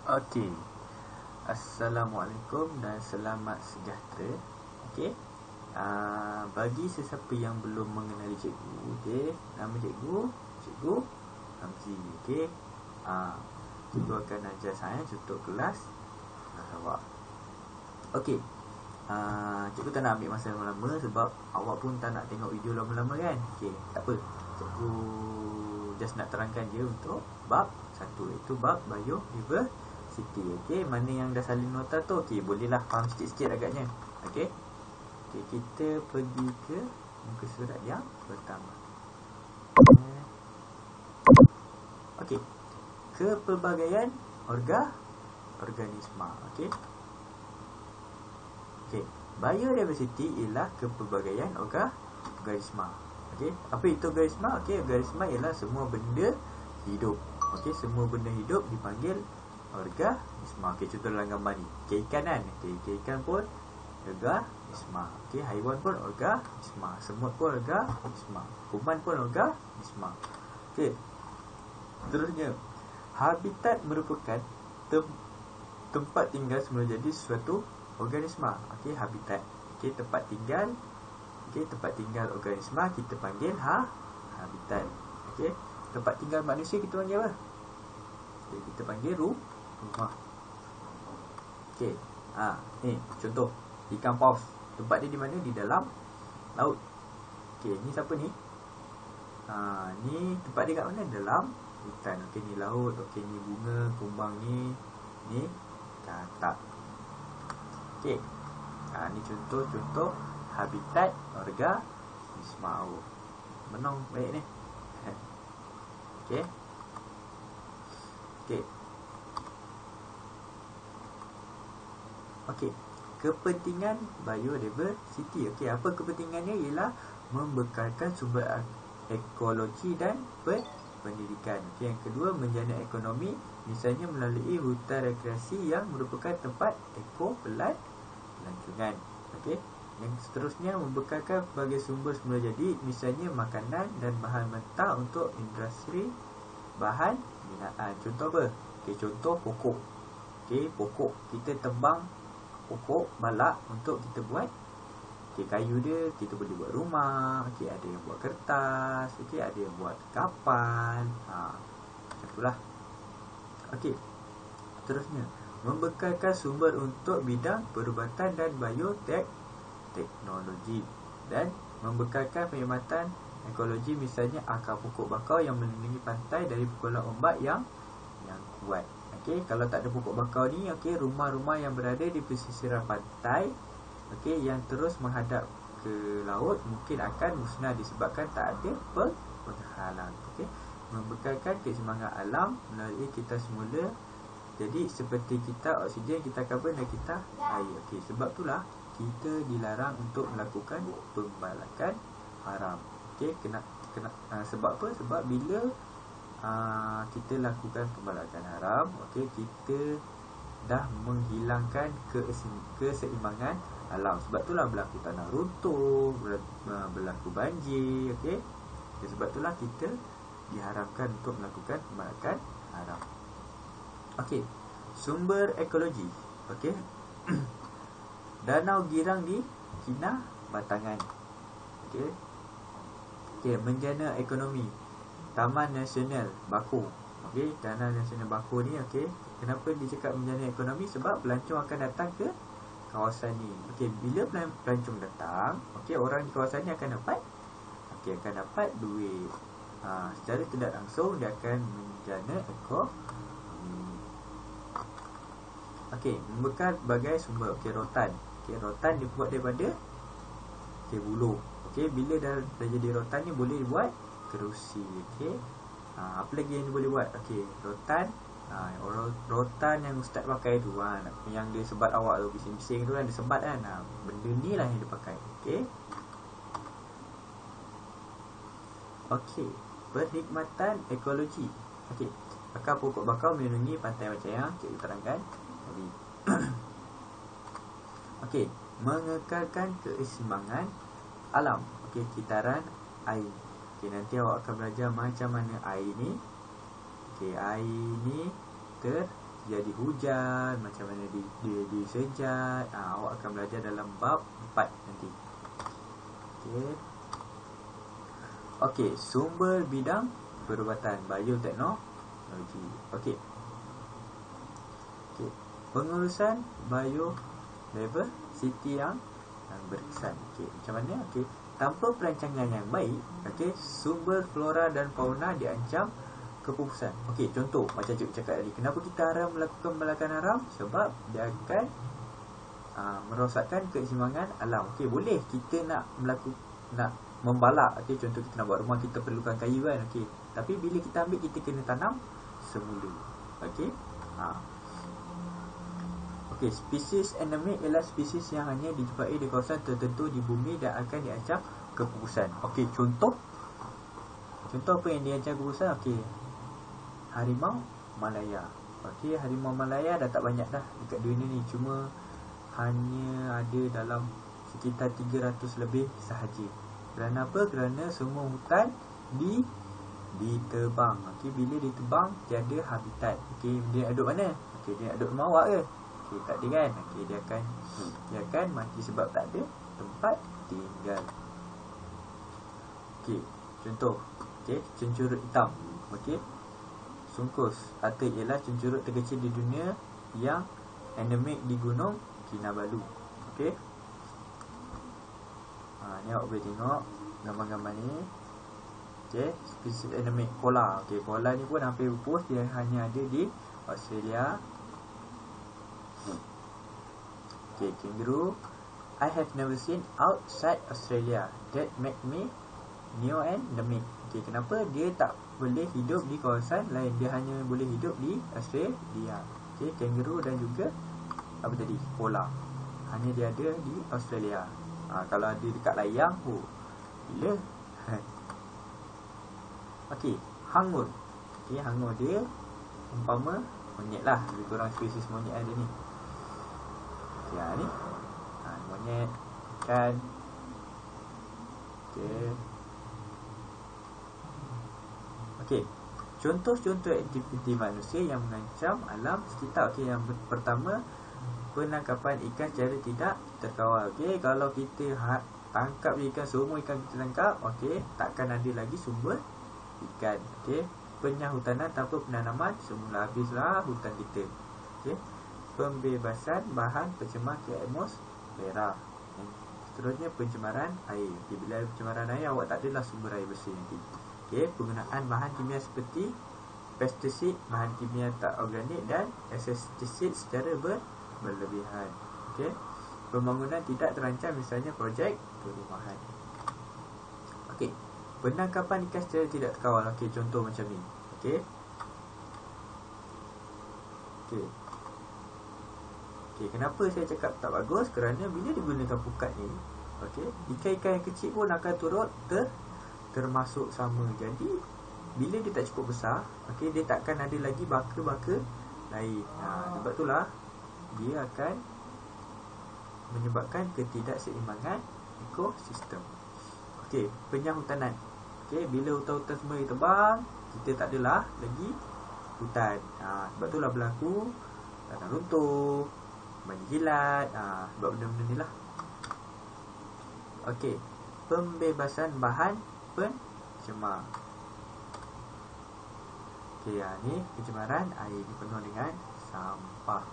Okey. Assalamualaikum dan selamat sejahtera. Okey. Bagi sesiapa yang belum mengenali cikgu, okey, nama cikgu Hamzi. Okey. Cikgu akan ajar sains untuk kelas awak. Okey. Cikgu tak nak ambil masa lama-lama sebab awak pun tak nak tengok video lama-lama kan. Okey, tak apa. Cikgu just nak terangkan je untuk bab 1, iaitu bab biodiversity. Okey, mana yang dah salin nota tu, okey, bolehlah faham sikit-sikit agaknya. Okey. Okey, kita pergi ke muka surat yang pertama. Okey. Kepelbagaian organisma. Okey. Okey, biodiversity ialah kepelbagaian organisma. Okey, apa itu organisma? Okey, organisma ialah semua benda hidup. Okey, semua benda hidup dipanggil organisma. Okey, contoh dalam gambar ni. Okey, ikan kan? Okey, ikan pun organisma. Okey, haiwan pun organisma. Semut pun organisma. Kuman pun organisma. Okey. Seterusnya, habitat merupakan tempat tinggal semula jadi suatu organisma. Okey, habitat. Okey, tempat tinggal. Okey, tempat tinggal organisma kita panggil habitat. Okey, tempat tinggal manusia kita panggil apa? Okey, kita panggil rumah. Okey. Ni contoh ikan paus. Tempat dia di mana? Di dalam laut. Okey, ni siapa ni? Ni tempat dia kat mana? Dalam hutan. Okey, ni laut. Okey, ni bunga, kumbang ni katak. Okey. Ni contoh-contoh habitat organisma. Menang baik ni. Okey. Okey. Okey. Kepentingan biodiversity. Okey, apa kepentingannya? Ialah membekalkan sumber ekologi dan pendidikan. Okey, yang kedua, menjana ekonomi, misalnya melalui hutan rekreasi yang merupakan tempat pelancongan. Okey. Yang seterusnya, membekalkan sebagai sumber semula jadi, misalnya makanan dan bahan mentah untuk industri bahan binaan. Contoh apa? Okey, contoh pokok. Okey, pokok. Kita tebang pokok balak untuk kita buat, okey, kayu dia kita boleh buat rumah. Okey, ada yang buat kertas. Okey, ada yang buat kapal. Macam itulah. Okey. Seterusnya, membekalkan sumber untuk bidang perubatan dan bioteknologi, dan membekalkan perkhidmatan ekologi, misalnya akar pokok bakau yang melindungi pantai dari pukulan ombak yang kuat. Okey, kalau tak ada pokok bakau ni, okey, rumah-rumah yang berada di pesisiran pantai, okey, yang terus menghadap ke laut mungkin akan musnah disebabkan tak ada penghalang. Okey, membekalkan keseimbangan alam melalui kita semula. Jadi seperti kita oksigen, kita karbon dan kita air. Okey, sebab itulah kita dilarang untuk melakukan pembalakan haram. Okey, sebab apa? Sebab bila kita lakukan pembalakan haram, okey, kita dah menghilangkan keseimbangan alam. Sebab itulah berlaku tanah runtuh, berlaku banjir. Okey, sebab itulah kita diharamkan untuk melakukan pembalakan haram. Okey, sumber ekologi. Okey. Danau Girang di Kinabatangan. Okey. Okey, menjana ekonomi. Taman Nasional Bako. Okey, Taman Nasional Bako ni, okey, kenapa dia cakap menjana ekonomi? Sebab pelancong akan datang ke kawasan ni. Okey, bila pelancong datang, okey, orang di kawasan ni akan dapat duit. Secara tidak langsung dia akan menjana ekonomi. Okey, membekal sebagai sumber. Okey, rotan. Okey, rotan dibuat daripada buluh. Okey, bila dah jadi rotan ni boleh buat kerusi. Okey. Apa lagi yang boleh buat? Okey, rotan. Rotan yang ustaz pakai tu, yang dia sebat awak tu, bising-bising tu kan, dia sebat kan. Benda ni lah yang dia pakai. Okey. Okey, perkhidmatan ekologi. Okey, akar pokok bakau melindungi pantai macam yang cikgu terangkan tadi. Okey, mengekalkan keseimbangan alam. Okey, kitaran air. Okey, nanti awak akan belajar macam mana air ni. Okey, air ni jadi hujan, macam mana dia disejat. Awak akan belajar dalam bab 4 nanti. Okey, sumber bidang perubatan, bioteknologi. Okey. Pengurusan biodiversity yang berkesan. Macam mana? Tanpa perancangan yang baik, sumber flora dan fauna diancam kepupusan. Contoh macam cikgu cakap tadi, kenapa kita haram melakukan pembalakan haram? Sebab dia akan merosakkan keseimbangan alam. Boleh kita nak membalak. Contoh kita nak buat rumah, kita perlukan kayu kan. Tapi bila kita ambil, kita kena tanam semula. Spesies endemik ialah spesies yang hanya dijumpai di kawasan tertentu di bumi dan akan diancam kepupusan. Contoh apa yang diancam kepupusan? Harimau Malaya. Harimau Malaya dah tak banyak dah dekat dunia ni, cuma hanya ada dalam sekitar 300 lebih sahaja. Kerana apa? Kerana semua hutan ditebang. Bila ditebang, tiada habitat. Dia duduk mana? Dia duduk rumah awak ke? Tak ada kan? Dia akan mati sebab tak ada tempat tinggal. Contoh, cencurut hitam. Sungkus atau ialah cencurut terkecil di dunia yang endemik di Gunung Kinabalu. Ni awak boleh tengok gambar-gambar ni. Spesies endemik koala. Koala ni pun hampir pupus, dia hanya ada di Australia. Kangaroo. I have never seen outside Australia. That make me new and endemic. Kenapa dia tak boleh hidup di kawasan lain? Dia hanya boleh hidup di Australia. Kangaroo dan juga apa tadi? Koala. Hanya dia ada di Australia. Kalau ada dekat layang, bila? Hangur. Hangur dia umpama monyet lah. Lebih kurang spesies monyet ada ni. Ni monyet kan. Contoh-contoh aktiviti manusia yang mengancam alam sekitar. Yang pertama, penangkapan ikan secara tidak terkawal. Kalau kita tangkap ikan, semua ikan kita tangkap, takkan ada lagi sumber ikan. Penyahutanan tanpa penanaman, semula habislah hutan kita. Pembebasan bahan pencemar ke atmosfera. Seterusnya, pencemaran air. Bila ada pencemaran air, awak tak adalah sumber air bersih nanti. Penggunaan bahan kimia seperti pestisida, bahan kimia tak organik dan insektisid secara berlebihan. Pembangunan tidak terancam, misalnya projek perumahan. Penangkapan ikan secara tidak terkawal. Contoh macam ni. Kenapa saya cakap tak bagus? Kerana bila digunakan pukat ni, ikan-ikan yang kecil pun akan turut termasuk sama. Jadi bila dia tak cukup besar, dia takkan ada lagi baka-baka lain. Sebab itulah dia akan menyebabkan ketidakseimbangan ekosistem. Penyahutanan. Bila hutan-hutan semua ditebang, kita tak adalah lagi hutan. Sebab itulah berlaku tanah runtuh, banjir kilat, sebab benda-benda ni lah. Pembebasan bahan pencemar. Ni pencemaran air dipenuh dengan sampah.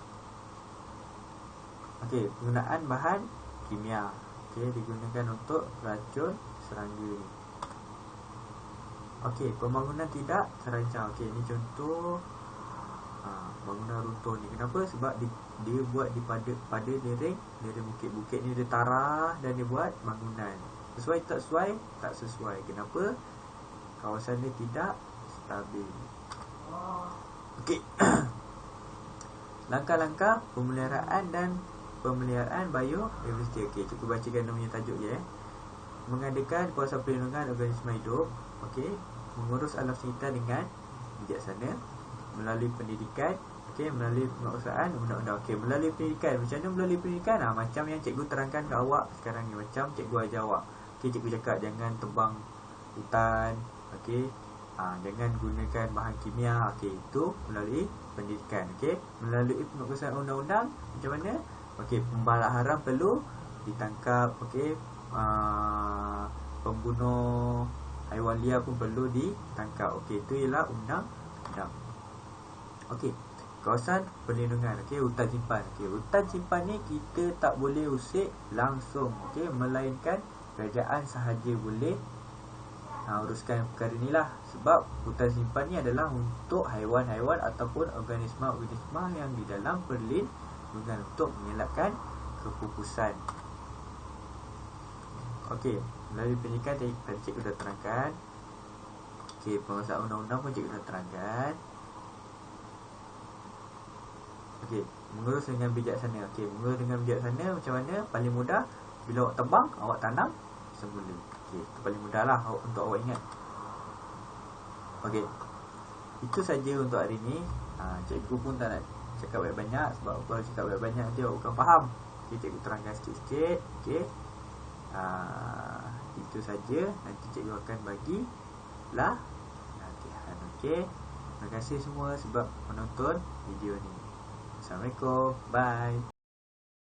Penggunaan bahan kimia. Digunakan untuk racun serangga ni. Pembangunan tidak terancam. Ni contoh bangunan runtuh ni. Kenapa? Sebab dia buat pada lereng bukit-bukit ni, dia tarah dan dia buat bangunan. Sesuai tak sesuai? Tak sesuai. Kenapa? Kawasan dia tidak stabil. Langkah-langkah pemeliharaan biodiversiti. Cukup bacakan namanya tajuk je. Mengadakan kawasan perlindungan organisma hidup. Mengurus alam sekitar dengan bijaksana melalui pendidikan, melalui penguasaan undang-undang. Melalui pendidikan. Macam mana melalui pendidikan? Macam yang cikgu terangkan ke awak sekarang ni. Macam cikgu ajar awak. Cikgu cakap jangan tebang hutan. Jangan gunakan bahan kimia. Okey, itu melalui pendidikan. Okey, melalui pengurusan undang-undang macam mana? Okey, pembalak haram perlu ditangkap. Okey, pembunuh haiwan liar pun perlu ditangkap. Okey, itu ialah undang-undang. Okey, kawasan perlindungan. Okey, hutan simpan. Okey, hutan simpan ni kita tak boleh usik langsung. Okey, melainkan kerajaan sahaja boleh uruskan perkara ni lah. Sebab hutan simpan ni adalah untuk haiwan-haiwan ataupun organisma-organisma yang di dalam perlindungan untuk mengelakkan kepupusan. Okey, melalui pendidikan tadi cikgu dah terangkan. Okey, penguasaan undang-undang pun cikgu dah terangkan. Okey, mengurus dengan bijaksana. Okey, mengurus dengan bijaksana macam mana? Paling mudah, bila awak tebang, awak tanam semula. Okey, itu paling mudah lah untuk awak ingat. Okey, itu saja untuk hari ni. Cikgu pun tak nak cakap banyak-banyak, sebab kalau cakap banyak-banyak nanti awak bukan faham. Okey, cikgu terangkan sikit-sikit. Okey, itu saja. Nanti cikgu akan bagi latihan. Okey, terima kasih semua sebab menonton video ni. Assalamualaikum. Bye.